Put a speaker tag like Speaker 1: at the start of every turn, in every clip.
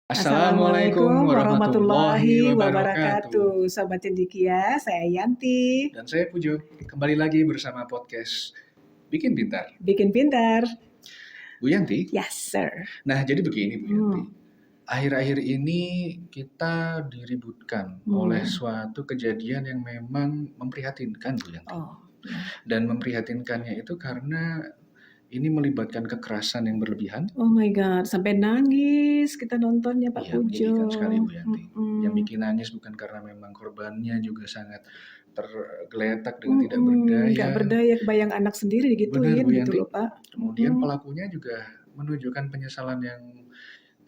Speaker 1: Assalamualaikum
Speaker 2: Assalamualaikum
Speaker 1: warahmatullahi
Speaker 2: warahmatullahi
Speaker 1: wabarakatuh.
Speaker 2: wabarakatuh. Sobat Cendikia, saya Yanti.
Speaker 1: Dan saya Pujo, kembali lagi bersama podcast Bikin Pintar.
Speaker 2: Bikin pintar.
Speaker 1: Bu Yanti,
Speaker 2: Yes, sir.
Speaker 1: nah jadi begini Bu Yanti. Akhir-akhir ini kita diributkan oleh suatu kejadian yang memang memprihatinkan Bu Yanti.
Speaker 2: Oh,
Speaker 1: Dan memprihatinkannya itu karena ini melibatkan kekerasan yang berlebihan.
Speaker 2: oh my God, sampai nangis kita nontonnya Pak
Speaker 1: Iya,
Speaker 2: Pujo.
Speaker 1: menyedihkan sekali Bu Yanti. Yang bikin nangis bukan karena memang korbannya juga sangat tergeletak dengan tidak berdaya.
Speaker 2: Nggak berdaya, kebayang anak sendiri digituin
Speaker 1: Benar, Bu
Speaker 2: gitu
Speaker 1: Yanti.
Speaker 2: loh Pak.
Speaker 1: Kemudian pelakunya juga menunjukkan penyesalan yang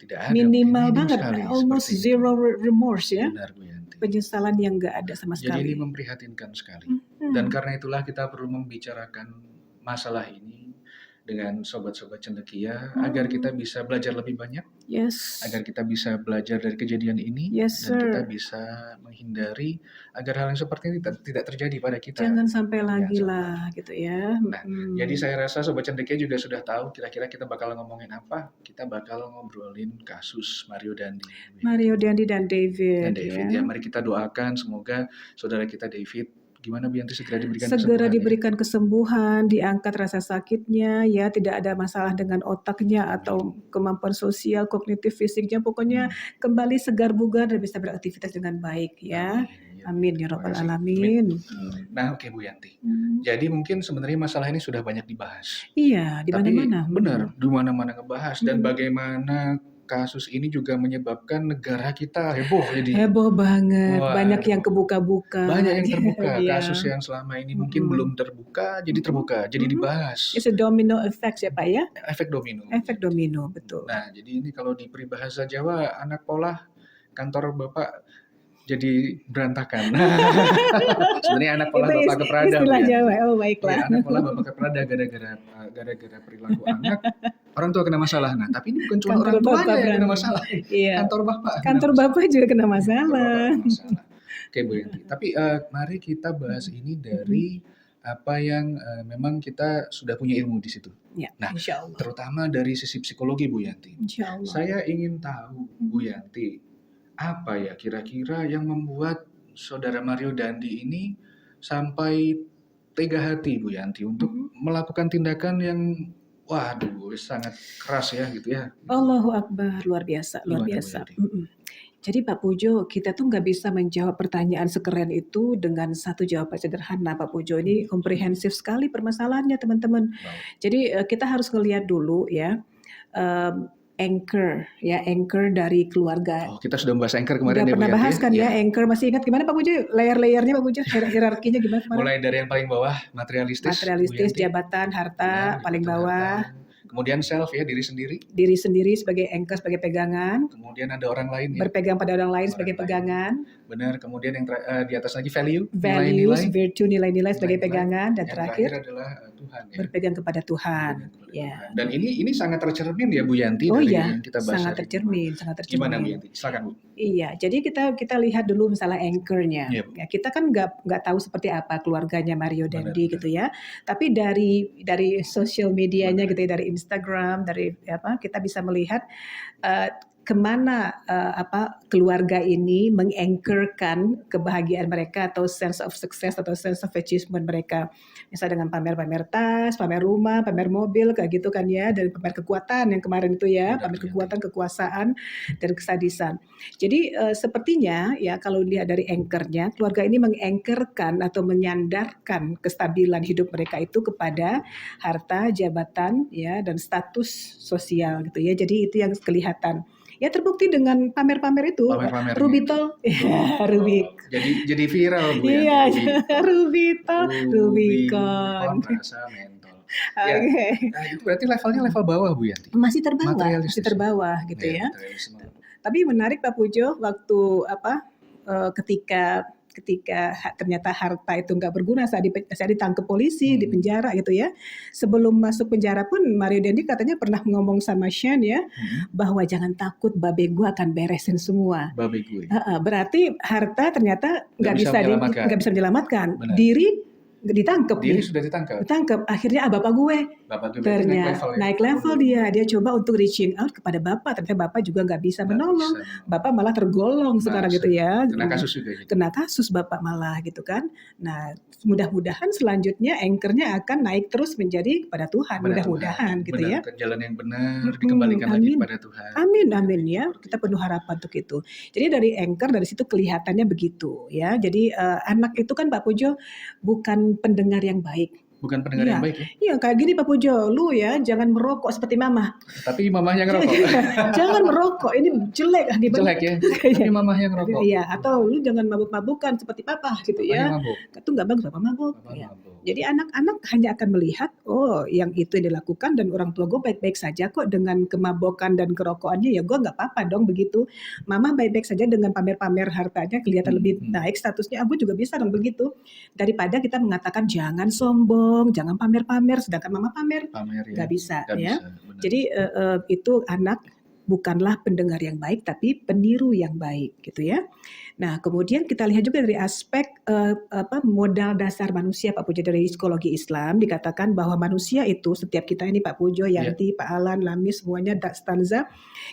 Speaker 1: tidak ada.
Speaker 2: Minimal
Speaker 1: minim
Speaker 2: banget,
Speaker 1: sekali
Speaker 2: almost
Speaker 1: seperti itu.
Speaker 2: zero remorse ya.
Speaker 1: Benar Bu Yanti.
Speaker 2: Penyesalan yang nggak ada sama
Speaker 1: Jadi
Speaker 2: sekali.
Speaker 1: ini memprihatinkan sekali. Dan karena itulah kita perlu membicarakan masalah ini dengan sobat-sobat cendekia agar kita bisa belajar lebih banyak,
Speaker 2: Yes.
Speaker 1: agar kita bisa belajar dari kejadian ini,
Speaker 2: Yes,
Speaker 1: dan kita
Speaker 2: sir.
Speaker 1: bisa menghindari agar hal yang seperti ini tidak terjadi pada kita.
Speaker 2: Jangan sampai lagi
Speaker 1: Jangan
Speaker 2: lah gitu ya.
Speaker 1: Nah, jadi saya rasa sobat cendekia juga sudah tahu kira-kira kita bakal ngomongin apa. Kita bakal ngobrolin kasus Mario Dandi.
Speaker 2: Mario Dandi dan David,
Speaker 1: Ya, mari kita doakan semoga saudara kita David gimana Bu Yanti segera diberikan
Speaker 2: segera
Speaker 1: kesembuhan,
Speaker 2: diberikan kesembuhan, diangkat rasa sakitnya, ya tidak ada masalah dengan otaknya atau kemampuan sosial, kognitif, fisiknya, pokoknya kembali segar bugar dan bisa beraktivitas dengan baik ya. Amin ya rabbal alamin.
Speaker 1: Nah, oke Bu Yanti. Jadi mungkin sebenarnya masalah ini sudah banyak dibahas.
Speaker 2: Iya, di mana-mana.
Speaker 1: Benar, di mana-mana ngebahas dan bagaimana kasus ini juga menyebabkan negara kita heboh jadi.
Speaker 2: Heboh banget,
Speaker 1: Wah,
Speaker 2: banyak yang kebuka-buka.
Speaker 1: Banyak yang terbuka,
Speaker 2: Iya.
Speaker 1: kasus yang selama ini mungkin belum terbuka, jadi terbuka, jadi dibahas.
Speaker 2: It's a domino effect ya Pak ya?
Speaker 1: Efek domino.
Speaker 2: Efek domino, betul.
Speaker 1: Nah, jadi ini kalau di peribahasa Jawa, anak pola kantor Bapak jadi berantakan. Sebenarnya anak pola Bapak keprada.
Speaker 2: Istilah Jawa, oh baiklah.
Speaker 1: Ya, anak pola Bapak keprada gara-gara perilaku anak, orang tua kena masalah. Nah, tapi ini bukan cuma
Speaker 2: Kantor
Speaker 1: orang tuanya
Speaker 2: Bapak
Speaker 1: yang kena masalah.
Speaker 2: Iya.
Speaker 1: Kantor Bapak.
Speaker 2: Kantor Bapak juga kena masalah.
Speaker 1: Oke Bu Yanti, tapi mari kita bahas ini dari apa yang memang kita sudah punya ilmu di situ.
Speaker 2: Ya,
Speaker 1: Nah,
Speaker 2: Insya Allah.
Speaker 1: terutama dari sisi psikologi Bu Yanti.
Speaker 2: Insya Allah.
Speaker 1: Saya ingin tahu Bu Yanti, apa ya kira-kira yang membuat saudara Mario Dandi ini sampai tega hati Bu Yanti untuk melakukan tindakan yang waduh sangat keras ya gitu ya.
Speaker 2: Allahu Akbar, luar biasa, luar biasa. Jadi Pak Pujo, kita tuh nggak bisa menjawab pertanyaan sekeren itu dengan satu jawaban sederhana Pak Pujo. Ini komprehensif sekali permasalahannya teman-teman. Jadi kita harus ngelihat dulu ya, anchor dari keluarga.
Speaker 1: Oh, kita sudah membahas anchor kemarin.
Speaker 2: Udah pernah bahas kan ya anchor, masih ingat gimana Pak Pujo? Layer-layernya Pak Pujo, hierarkinya gimana kemarin?
Speaker 1: Mulai dari yang paling bawah, materialistis,
Speaker 2: jabatan, harta, paling bawah.
Speaker 1: Kemudian self ya, diri sendiri.
Speaker 2: Diri sendiri sebagai anchor, sebagai pegangan.
Speaker 1: Kemudian ada orang lain ya.
Speaker 2: Berpegang pada orang lain sebagai pegangan.
Speaker 1: Benar, kemudian yang di atas lagi values,
Speaker 2: virtue, nilai-nilai sebagai pegangan, dan terakhir
Speaker 1: adalah Tuhan ya.
Speaker 2: Berpegang kepada Tuhan. Ya.
Speaker 1: Dan ini sangat tercermin ya Bu Yanti
Speaker 2: dari
Speaker 1: yang kita bahas.
Speaker 2: Sangat tercermin.
Speaker 1: Gimana Bu Yanti? Silakan Bu.
Speaker 2: Iya, jadi kita lihat dulu misalnya anchor-nya.
Speaker 1: Iya,
Speaker 2: ya, kita kan nggak tahu seperti apa keluarganya Mario Dandi gitu ya. Tapi dari social medianya gitu ya, dari Instagram, dari kita bisa melihat kemana keluarga ini menganchorkan kebahagiaan mereka atau sense of success atau sense of achievement mereka. Misalnya dengan pamer tas, pamer rumah, pamer mobil kayak gitu kan ya, dan pamer kekuatan yang kemarin itu ya, pamer kekuatan, kekuasaan dan kesadisan. Jadi sepertinya ya kalau dilihat dari anchor-nya, keluarga ini menganchorkan atau menyandarkan kestabilan hidup mereka itu kepada harta, jabatan ya dan status sosial gitu ya. Jadi itu yang kelihatan. Ya terbukti dengan pamer-pamer itu. Rubitol, Rubik.
Speaker 1: Jadi viral Bu ya.
Speaker 2: Iya, Rubitol, Rubicon.
Speaker 1: Rasa mentol. Ya, nah, itu berarti levelnya level bawah Bu Yanti.
Speaker 2: Masih terbawah gitu ya. Tapi menarik Pak Pujo waktu ketika ternyata harta itu nggak berguna saat ditangkap polisi, di penjara gitu ya. Sebelum masuk penjara pun Mario Dandi katanya pernah ngomong sama Shane ya, bahwa jangan takut, babe gue akan beresin semua.
Speaker 1: Babe gue.
Speaker 2: Berarti harta ternyata nggak bisa menyelamatkan.
Speaker 1: Benar.
Speaker 2: Diri ditangkep
Speaker 1: Dia ini
Speaker 2: nih.
Speaker 1: sudah ditangkap.
Speaker 2: Ditangkep. Akhirnya bapak gue
Speaker 1: Bapak tuh berarti naik level ya.
Speaker 2: naik level dia coba untuk reaching out kepada bapak, ternyata bapak juga nggak bisa
Speaker 1: Nggak
Speaker 2: menolong.
Speaker 1: bisa.
Speaker 2: Bapak malah tergolong sekarang gitu ya.
Speaker 1: Kena kasus juga gitu.
Speaker 2: Kena kasus bapak malah gitu kan. Nah, mudah-mudahan selanjutnya anchor-nya akan naik terus menjadi kepada Tuhan. Mudah-mudahan gitu ya.
Speaker 1: Benar, ke jalan yang benar, dikembalikan lagi
Speaker 2: Amin.
Speaker 1: kepada Tuhan.
Speaker 2: Amin ya. Kita penuh harapan untuk itu. Jadi dari anchor dari situ kelihatannya begitu ya. Jadi anak itu kan Pak Pujo bukan pendengar yang baik.
Speaker 1: Bukan pendengar
Speaker 2: Iya.
Speaker 1: yang baik ya.
Speaker 2: Iya kayak gini Pak Pujo, lu ya jangan merokok seperti mama.
Speaker 1: Tapi mamahnya ngerokok.
Speaker 2: Jangan merokok, ini jelek.
Speaker 1: Jelek ya. Tapi mamahnya ngerokok.
Speaker 2: Iya, atau lu jangan mabuk-mabukan seperti papa gitu ya.
Speaker 1: Mabuk.
Speaker 2: Itu nggak bagus, papa mabuk.
Speaker 1: Bapak
Speaker 2: Ya.
Speaker 1: mabuk.
Speaker 2: Jadi anak-anak hanya akan melihat, oh yang itu yang dilakukan dan orang tua gue baik-baik saja kok dengan kemabukan dan kerokokannya, ya gue nggak apa-apa dong begitu. Mama baik-baik saja dengan pamer-pamer hartanya kelihatan lebih naik statusnya, aku juga bisa dong begitu. Daripada kita mengatakan jangan sombong, jangan pamer-pamer, sedangkan mama pamer
Speaker 1: Pamer ya.
Speaker 2: nggak bisa
Speaker 1: Nggak
Speaker 2: ya.
Speaker 1: bisa, benar.
Speaker 2: Jadi itu anak bukanlah pendengar yang baik tapi peniru yang baik gitu ya. Nah, kemudian kita lihat juga dari aspek modal dasar manusia Pak Pujo dari psikologi Islam dikatakan bahwa manusia itu setiap kita ini Pak Pujo, Yanti, Pak Alan, Lamis semuanya Stanza,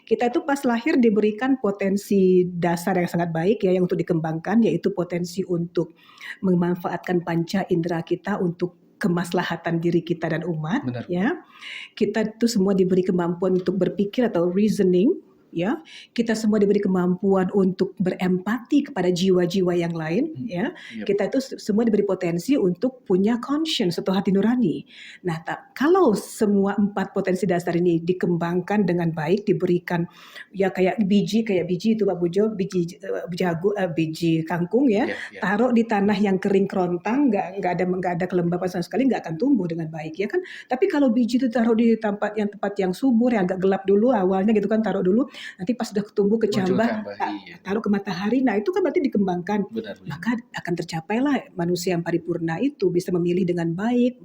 Speaker 2: kita itu pas lahir diberikan potensi dasar yang sangat baik ya yang untuk dikembangkan, yaitu potensi untuk memanfaatkan panca indera kita untuk kemaslahatan diri kita dan umat.
Speaker 1: Benar.
Speaker 2: Ya, kita itu semua diberi kemampuan untuk berpikir atau reasoning. Ya, kita semua diberi kemampuan untuk berempati kepada jiwa-jiwa yang lain. Ya, kita itu semua diberi potensi untuk punya conscience atau hati nurani. Nah, kalau semua 4 potensi dasar ini dikembangkan dengan baik, diberikan ya kayak biji itu Pak Pujo, biji jagung, biji kangkung ya, taruh di tanah yang kering kerontang, nggak ada kelembapan sama sekali, nggak akan tumbuh dengan baik ya kan. Tapi kalau biji itu taruh di tempat yang subur, yang agak gelap dulu awalnya gitu kan, taruh dulu. Nanti pas sudah tumbuh kecambah, taruh ke matahari, nah itu kan berarti dikembangkan.
Speaker 1: Benar.
Speaker 2: Maka akan tercapailah manusia yang paripurna itu, bisa memilih dengan baik,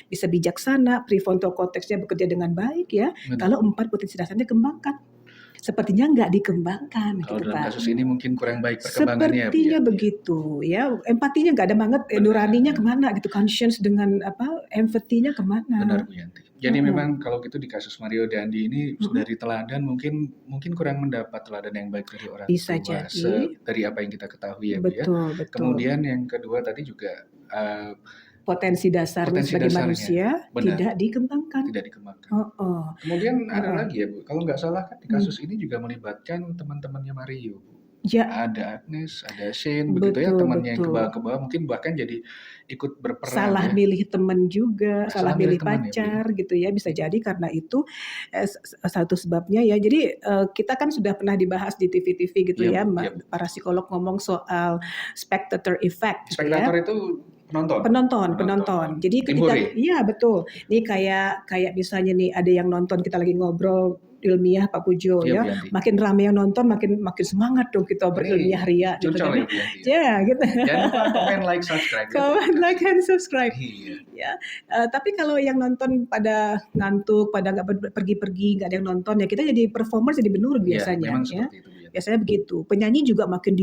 Speaker 2: bisa bijaksana, prefrontal cortex-nya bekerja dengan baik ya. Benar. Kalau 4 potensi dasarnya dikembangkan. Sepertinya nggak dikembangkan.
Speaker 1: Kalau dalam kasus ini mungkin kurang baik perkembangannya.
Speaker 2: Sepertinya begitu ya, empatinya nggak ada banget, nuraninya kemana gitu, conscience dengan empatinya kemana.
Speaker 1: Benar Bu Yanti. Jadi memang kalau gitu di kasus Mario Dandi ini dari teladan mungkin kurang mendapat teladan yang baik dari orang
Speaker 2: bisa
Speaker 1: tua.
Speaker 2: Jadi.
Speaker 1: Dari apa yang kita ketahui ya Bu ya.
Speaker 2: Betul.
Speaker 1: Kemudian yang kedua tadi juga
Speaker 2: potensi dasarnya sebagai manusia tidak dikembangkan.
Speaker 1: Kemudian ada lagi ya Bu, kalau nggak salah kan di kasus ini juga melibatkan teman-temannya Mario.
Speaker 2: Ya.
Speaker 1: Ada Agnes, ada Shane, begitu ya, temannya yang ke bawah mungkin bahkan jadi ikut berperan.
Speaker 2: Salah milih teman juga, salah milih pacar ya, gitu ya, bisa jadi karena itu satu sebabnya ya. Jadi kita kan sudah pernah dibahas di TV-TV gitu ya, para psikolog ngomong soal spectator effect.
Speaker 1: Spectator itu
Speaker 2: penonton. Jadi ketika iya betul. Ini kayak misalnya nih ada yang nonton, kita lagi ngobrol ilmiah Pak Pujo ya. Makin ramai yang nonton makin semangat dong kita berilmiah ria gitu kan. Ya gitu.
Speaker 1: Jangan lupa komen, like, subscribe.
Speaker 2: Comment, like and subscribe. Ya. Tapi kalau yang nonton pada ngantuk, pada nggak pergi-pergi, nggak ada yang nonton ya, kita jadi performance jadi menurun biasanya ya. Biasanya begitu. Penyanyi juga makin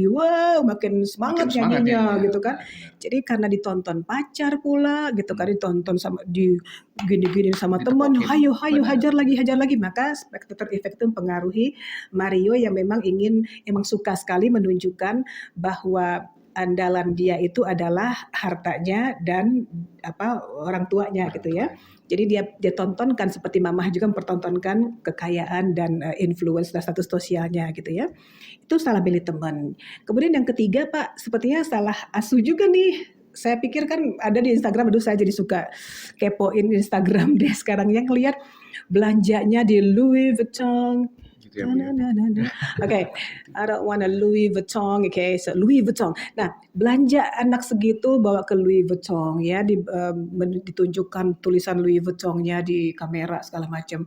Speaker 2: makin semangat nyanyinya gitu kan. Jadi karena ditonton pacar pula gitu kan, ditonton sama gini-gini sama teman, hayo hajar lagi, maka spectator effect itu mempengaruhi Mario yang memang suka sekali menunjukkan bahwa andalan dia itu adalah hartanya dan orang tuanya gitu ya. Jadi dia tontonkan seperti mamah juga mempertontonkan kekayaan dan influence dan status sosialnya gitu ya. Itu salah milih teman. Kemudian yang ketiga Pak, sepertinya salah asuh juga nih. Saya pikir kan ada di Instagram, saya jadi suka kepoin Instagram dia sekarang yang lihat belanjanya di Louis Vuitton. Okay, I don't want a Louis Vuitton, okay, so Louis Vuitton. Nah, belanja anak segitu bawa ke Louis Vuitton ya, ditunjukkan tulisan Louis Vuitton-nya di kamera segala macam.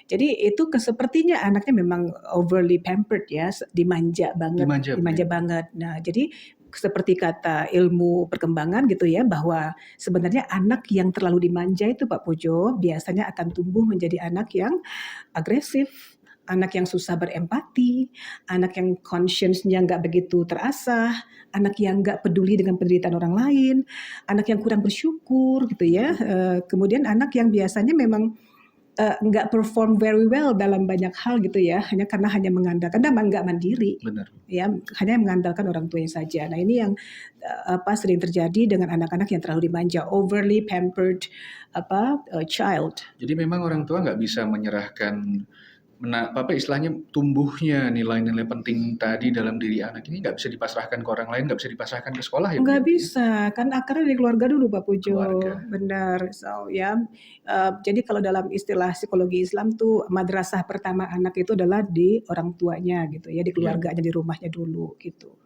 Speaker 2: Jadi itu sepertinya anaknya memang overly pampered ya, dimanja banget. Nah, jadi seperti kata ilmu perkembangan gitu ya, bahwa sebenarnya anak yang terlalu dimanja itu Pak Pujo biasanya akan tumbuh menjadi anak yang agresif, anak yang susah berempati, anak yang conscience-nya nggak begitu terasah, anak yang nggak peduli dengan penderitaan orang lain, anak yang kurang bersyukur gitu ya. Kemudian anak yang biasanya memang nggak perform very well dalam banyak hal gitu ya, karena hanya mengandalkan dan nggak mandiri.
Speaker 1: Benar.
Speaker 2: Ya, hanya mengandalkan orang tuanya saja. Nah ini yang sering terjadi dengan anak-anak yang terlalu dimanja, overly pampered child.
Speaker 1: Jadi memang orang tua nggak bisa menyerahkan istilahnya tumbuhnya nilai-nilai penting tadi dalam diri anak ini nggak bisa dipasrahkan ke orang lain, nggak bisa dipasrahkan ke sekolah ya Bu
Speaker 2: Nggak
Speaker 1: Yanti ya?
Speaker 2: bisa, kan akarnya dari keluarga dulu Pak Pujo.
Speaker 1: Keluarga.
Speaker 2: Benar. So ya, jadi kalau dalam istilah psikologi Islam tuh madrasah pertama anak itu adalah di orang tuanya gitu ya, di keluarganya, di rumahnya dulu gitu.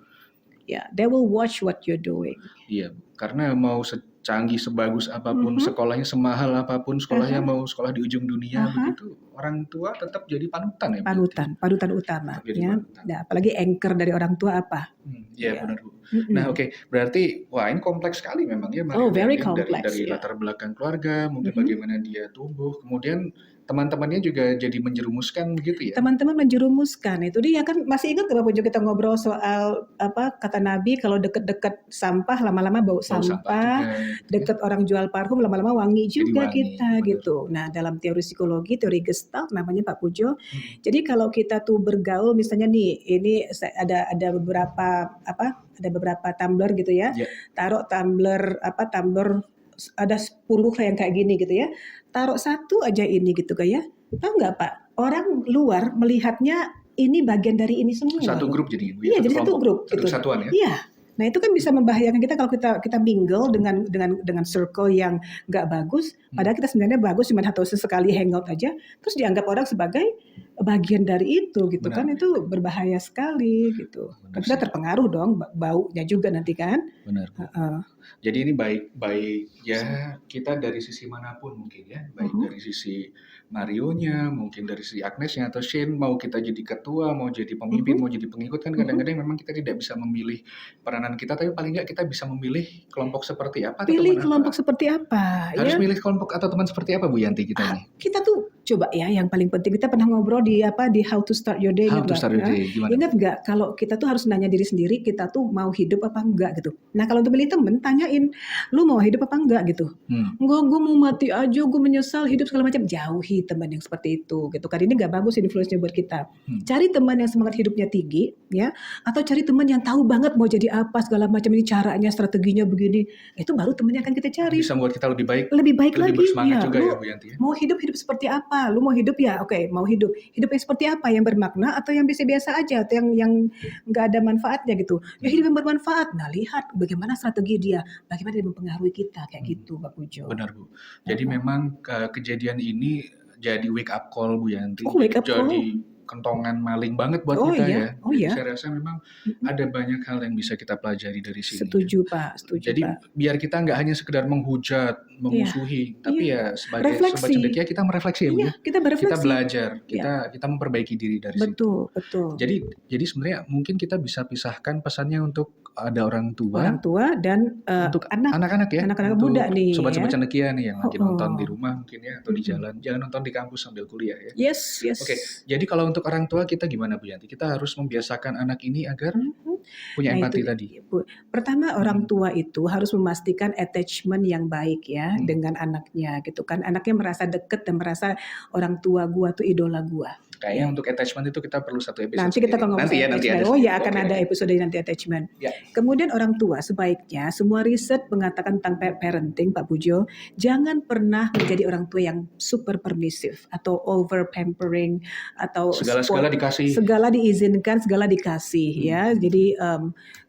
Speaker 2: Ya, they will watch what you're doing.
Speaker 1: Iya, karena mau secanggih, sebagus apapun, sekolahnya semahal apapun, sekolahnya mau sekolah di ujung dunia begitu, orang tua tetap jadi panutan ya Bu Yanti?
Speaker 2: Panutan utama
Speaker 1: Tetap jadi
Speaker 2: ya.
Speaker 1: panutan.
Speaker 2: Nah, apalagi anchor dari orang tua apa?
Speaker 1: Iya
Speaker 2: Ya.
Speaker 1: benar Bu. Nah oke, berarti wah ini kompleks sekali memang ya Mario
Speaker 2: very
Speaker 1: Dandi
Speaker 2: complex,
Speaker 1: dari
Speaker 2: ya.
Speaker 1: latar belakang keluarga, mungkin bagaimana dia tumbuh, kemudian teman-temannya juga jadi menjerumuskan begitu ya?
Speaker 2: Teman-teman menjerumuskan, itu dia kan. Masih ingat nggak Pak Pujo kita ngobrol soal kata Nabi, kalau deket-deket sampah lama-lama bau
Speaker 1: Bau sampah
Speaker 2: sampah,
Speaker 1: juga, gitu ya.
Speaker 2: deket orang jual parfum lama-lama wangi
Speaker 1: Jadi
Speaker 2: juga
Speaker 1: wangi,
Speaker 2: kita
Speaker 1: benar.
Speaker 2: gitu. Nah dalam teori psikologi, teori Gestalt namanya Pak Pujo. Jadi kalau kita tuh bergaul, misalnya nih, ini ada beberapa tumbler gitu ya.
Speaker 1: Ya.
Speaker 2: Taruh tumbler ada 10 yang kayak gini gitu ya. Taruh satu aja ini gitu kan ya. Tahu nggak Pak? Orang luar melihatnya ini bagian dari ini semua.
Speaker 1: Satu grup jadi Bu,
Speaker 2: Iya,
Speaker 1: satu
Speaker 2: jadi satu
Speaker 1: kelompok,
Speaker 2: grup
Speaker 1: satu
Speaker 2: gitu.
Speaker 1: kesatuan ya?
Speaker 2: Iya. Nah itu kan bisa membahayakan kita kalau kita mingle dengan circle yang nggak bagus. Padahal kita sebenarnya bagus, cuma atau sesekali hangout aja, terus dianggap orang sebagai bagian dari itu gitu.
Speaker 1: Benar,
Speaker 2: kan itu berbahaya sekali gitu.
Speaker 1: Benar
Speaker 2: Kita
Speaker 1: sih.
Speaker 2: terpengaruh dong baunya juga nanti kan.
Speaker 1: Benar Bu. Jadi ini baik ya kita dari sisi manapun mungkin ya, baik dari sisi Marionya, mungkin dari sisi Agnesnya atau Shane, mau kita jadi ketua, mau jadi pemimpin, mau jadi pengikut, kan kadang-kadang memang kita tidak bisa memilih peranan kita, tapi paling nggak kita bisa memilih kelompok seperti apa atau
Speaker 2: Pilih
Speaker 1: teman
Speaker 2: kelompok
Speaker 1: apa.
Speaker 2: seperti apa
Speaker 1: Harus
Speaker 2: ya.
Speaker 1: milih kelompok atau teman seperti apa Bu Yanti kita ini?
Speaker 2: Kita tuh coba ya, yang paling penting kita pernah ngobrol di How to Start Your Day.
Speaker 1: How to start your day, gimana?
Speaker 2: Ingat nggak kalau kita tuh harus nanya diri sendiri, kita tuh mau hidup apa enggak gitu. Nah kalau untuk milih temen, tanyain, lu mau hidup apa enggak gitu. Enggak, gue mau mati aja, gue menyesal hidup segala macam. Jauhi teman yang seperti itu gitu kan. Ini nggak bagus influence-nya buat kita. Cari teman yang semangat hidupnya tinggi ya, atau cari teman yang tahu banget mau jadi apa segala macam, ini caranya, strateginya begini. Itu baru teman yang akan kita cari.
Speaker 1: Bisa membuat kita lebih baik
Speaker 2: Lebih
Speaker 1: lagi, bersemangat juga
Speaker 2: lu
Speaker 1: ya Bu Yanti ya.
Speaker 2: Mau hidup seperti apa? Lu mau hidup ya, oke, mau hidup yang seperti apa? Yang bermakna atau yang biasa-biasa aja, atau yang nggak ada manfaatnya gitu? Ya hidup yang bermanfaat. Nah lihat bagaimana strategi dia, bagaimana dia mempengaruhi kita kayak gitu Pak Pujo.
Speaker 1: Benar Bu. Jadi memang kejadian ini jadi wake up call Bu Yanti.
Speaker 2: Wake up call.
Speaker 1: Jadi kentongan maling banget buat kita ya. Jadi saya rasa memang ada banyak hal yang bisa kita pelajari dari sini.
Speaker 2: Setuju Pak.
Speaker 1: Jadi biar kita nggak hanya sekedar menghujat, memusuhi, tapi ya sebagai sobat cendekia kita merefleksi ya Bu ya.
Speaker 2: Kita berefleksi.
Speaker 1: Kita belajar, kita memperbaiki diri dari situ.
Speaker 2: Betul.
Speaker 1: Jadi sebenarnya mungkin kita bisa pisahkan pesannya untuk ada orang tua
Speaker 2: dan
Speaker 1: untuk anak-anak ya,
Speaker 2: anak-anak
Speaker 1: untuk
Speaker 2: muda nih,
Speaker 1: sobat-sobat cendekia nih yang lagi nonton di rumah mungkin ya, atau di jalan nonton di kampus sambil kuliah ya.
Speaker 2: Yes.
Speaker 1: Oke, jadi kalau untuk orang tua kita gimana Bu Yanti? Kita harus membiasakan anak ini agar punya empati tadi.
Speaker 2: Pertama, orang tua itu harus memastikan attachment yang baik ya dengan anaknya gitu kan. Anaknya merasa deket dan merasa orang tua gua tuh idola gua.
Speaker 1: Kayaknya untuk attachment itu kita perlu satu episode.
Speaker 2: Nanti kita akan ngomong
Speaker 1: nanti ada.
Speaker 2: Akan ada episode nanti attachment.
Speaker 1: Ya.
Speaker 2: Kemudian orang tua sebaiknya, semua riset mengatakan tentang parenting Pak Pujo, jangan pernah menjadi orang tua yang super permisif atau over pampering atau
Speaker 1: segala dikasih.
Speaker 2: Segala diizinkan, segala dikasih ya. Jadi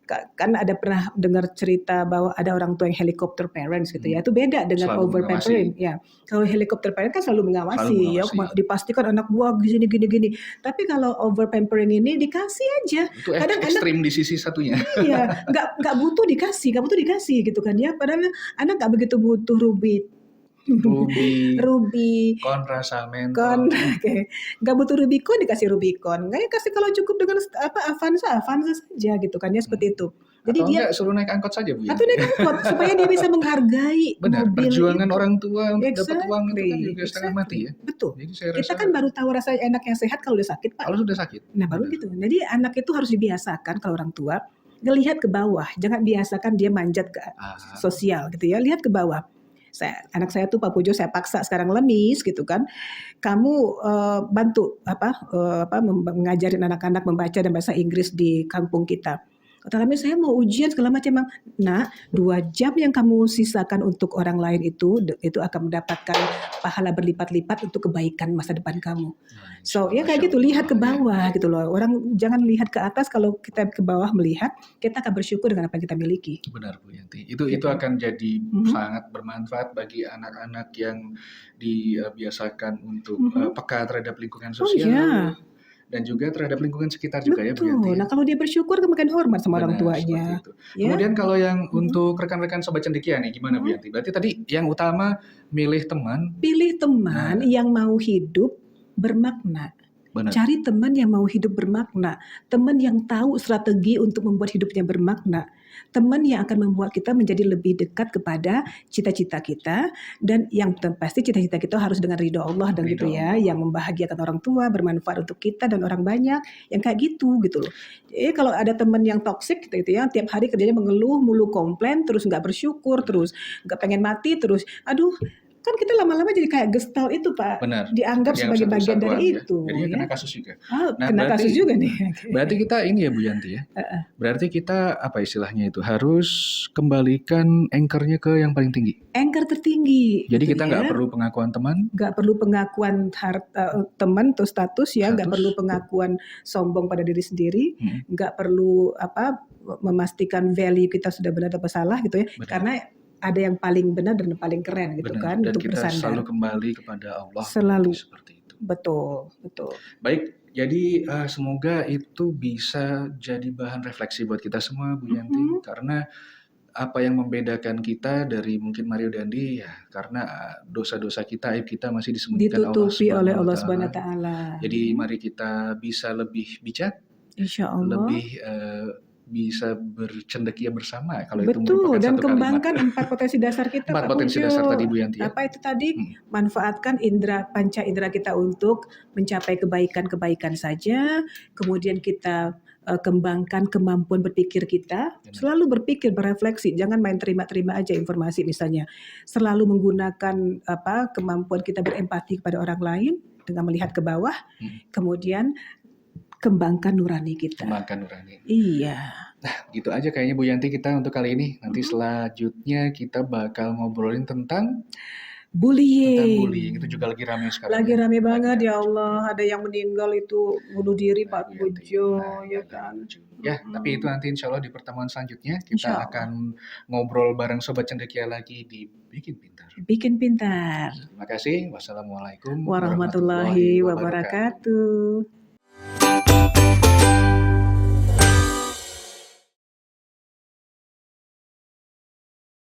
Speaker 2: kan ada pernah dengar cerita bahwa ada orang tua yang helicopter parents gitu ya. Itu beda dengan
Speaker 1: selalu
Speaker 2: over pampering ya. Kalau helicopter parent kan selalu mengawasi. Ya, dipastikan anak gua gini. Tapi kalau over pampering ini dikasih aja.
Speaker 1: Itu ekstrim di sisi satunya.
Speaker 2: Iya, nggak butuh dikasih gitu kan ya. Padahal anak nggak begitu butuh ruby,
Speaker 1: Rasa mental.
Speaker 2: Nggak butuh Rubicon, dikasih Rubicon. Nggak, kasih kalau cukup dengan Avanza saja gitu kan ya, seperti itu. Jadi
Speaker 1: Atau
Speaker 2: dia
Speaker 1: enggak suruh naik angkot saja Bu
Speaker 2: atau
Speaker 1: Yanti.
Speaker 2: naik angkot supaya dia bisa menghargai
Speaker 1: Benar,
Speaker 2: mobil
Speaker 1: perjuangan
Speaker 2: itu.
Speaker 1: orang tua untuk dapat uang itu kan
Speaker 2: Exactly,
Speaker 1: juga setengah mati
Speaker 2: exactly.
Speaker 1: ya.
Speaker 2: Betul.
Speaker 1: Jadi saya
Speaker 2: Kita
Speaker 1: rasa
Speaker 2: kan baru tahu rasa enak yang sehat kalau udah sakit, Pak.
Speaker 1: kalau sudah sakit.
Speaker 2: Nah, baru
Speaker 1: Benar.
Speaker 2: gitu. Jadi anak itu harus dibiasakan kalau orang tua ngelihat ke bawah, jangan biasakan dia manjat ke sosial gitu ya. Lihat ke bawah. Anak saya tuh Pak Pujo saya paksa sekarang lemis gitu kan. Kamu bantu mengajarin anak-anak membaca dan bahasa Inggris di kampung kita. Kata kami saya mau ujian segala macam. Nak, 2 jam yang kamu sisakan untuk orang lain itu akan mendapatkan pahala berlipat-lipat untuk kebaikan masa depan kamu. So ya kayak gitu, lihat ke bawah gitu loh. Orang jangan lihat ke atas, kalau kita ke bawah melihat, kita akan bersyukur dengan apa yang kita miliki.
Speaker 1: Benar Bu Yanti. Itu
Speaker 2: Gitu.
Speaker 1: akan jadi sangat bermanfaat bagi anak-anak yang dibiasakan untuk peka terhadap lingkungan sosial.
Speaker 2: iya.
Speaker 1: Dan juga terhadap lingkungan sekitar juga ya Bu Yanti.
Speaker 2: Betul. Nah kalau dia bersyukur kan makin hormat sama orang
Speaker 1: Benar, seperti
Speaker 2: tuanya.
Speaker 1: itu.
Speaker 2: Ya.
Speaker 1: Kemudian kalau yang untuk rekan-rekan Sobat Cendekia nih gimana Bu Yanti? Berarti tadi yang utama milih teman.
Speaker 2: Pilih teman yang mau hidup bermakna.
Speaker 1: Benar.
Speaker 2: Cari teman yang mau hidup bermakna, teman yang tahu strategi untuk membuat hidupnya bermakna, teman yang akan membuat kita menjadi lebih dekat kepada cita-cita kita, dan yang pasti cita-cita kita harus dengan ridho Allah dan gitu ya, yang membahagiakan orang tua, bermanfaat untuk kita dan orang banyak, yang kayak gitu loh. Jadi kalau ada teman yang toksik gitu ya, tiap hari kerjanya mengeluh mulu, komplain terus, nggak bersyukur terus, nggak pengen mati terus, aduh. Kan kita lama-lama jadi kayak gestal itu Pak.
Speaker 1: Benar.
Speaker 2: Dianggap sebagai bagian dari itu.
Speaker 1: Jadi kena kasus juga.
Speaker 2: Kena kasus juga nih.
Speaker 1: Berarti kita ini ya Bu Yanti ya. Berarti kita apa istilahnya itu harus kembalikan anchor-nya ke yang paling tinggi.
Speaker 2: Anchor tertinggi.
Speaker 1: Jadi kita nggak perlu pengakuan teman.
Speaker 2: Nggak perlu pengakuan teman atau status ya. Nggak perlu pengakuan sombong pada diri sendiri. Nggak perlu memastikan value kita sudah benar atau salah gitu ya. Benar. Karena ada yang paling benar dan paling keren gitu. Benar. Kan
Speaker 1: dan
Speaker 2: untuk
Speaker 1: kita
Speaker 2: bersandar.
Speaker 1: Selalu kembali kepada Allah.
Speaker 2: Selalu
Speaker 1: seperti itu.
Speaker 2: Betul.
Speaker 1: Baik, jadi semoga itu bisa jadi bahan refleksi buat kita semua Bu Yanti, karena apa yang membedakan kita dari mungkin Mario Dandi ya karena dosa-dosa kita, aib kita masih disembunyikan
Speaker 2: ditutupi oleh Allah Subhanahu wa taala.
Speaker 1: Jadi mari kita bisa lebih bijak,
Speaker 2: Insyaallah.
Speaker 1: Lebih bisa bercendekia bersama kalau
Speaker 2: betul,
Speaker 1: itu merupakan
Speaker 2: dan
Speaker 1: satu
Speaker 2: kembangkan
Speaker 1: kalimat.
Speaker 2: 4 potensi dasar kita.
Speaker 1: 4 potensi dasar tadi Bu Yanti.
Speaker 2: Apa itu tadi? Manfaatkan panca indera kita untuk mencapai kebaikan-kebaikan saja. Kemudian kita kembangkan kemampuan berpikir kita. Selalu berpikir, berefleksi, jangan main terima-terima aja informasi misalnya. Selalu menggunakan kemampuan kita berempati kepada orang lain dengan melihat ke bawah. Kemudian kembangkan nurani kita.
Speaker 1: Kembangkan nurani.
Speaker 2: Iya.
Speaker 1: Nah, gitu aja kayaknya Bu Yanti kita untuk kali ini. Nanti selanjutnya kita bakal ngobrolin tentang
Speaker 2: bullying.
Speaker 1: Tentang bullying itu juga lagi ramai sekarang.
Speaker 2: Lagi ramai banget ya Allah. Ada yang meninggal itu bunuh diri Pak Pujo ya kan.
Speaker 1: Ya, tapi itu nanti insya Allah di pertemuan selanjutnya kita akan ngobrol bareng Sobat Cendekia lagi di Bikin Pintar.
Speaker 2: Bikin Pintar.
Speaker 1: Terima kasih. Wassalamualaikum
Speaker 2: warahmatullahi wabarakatuh.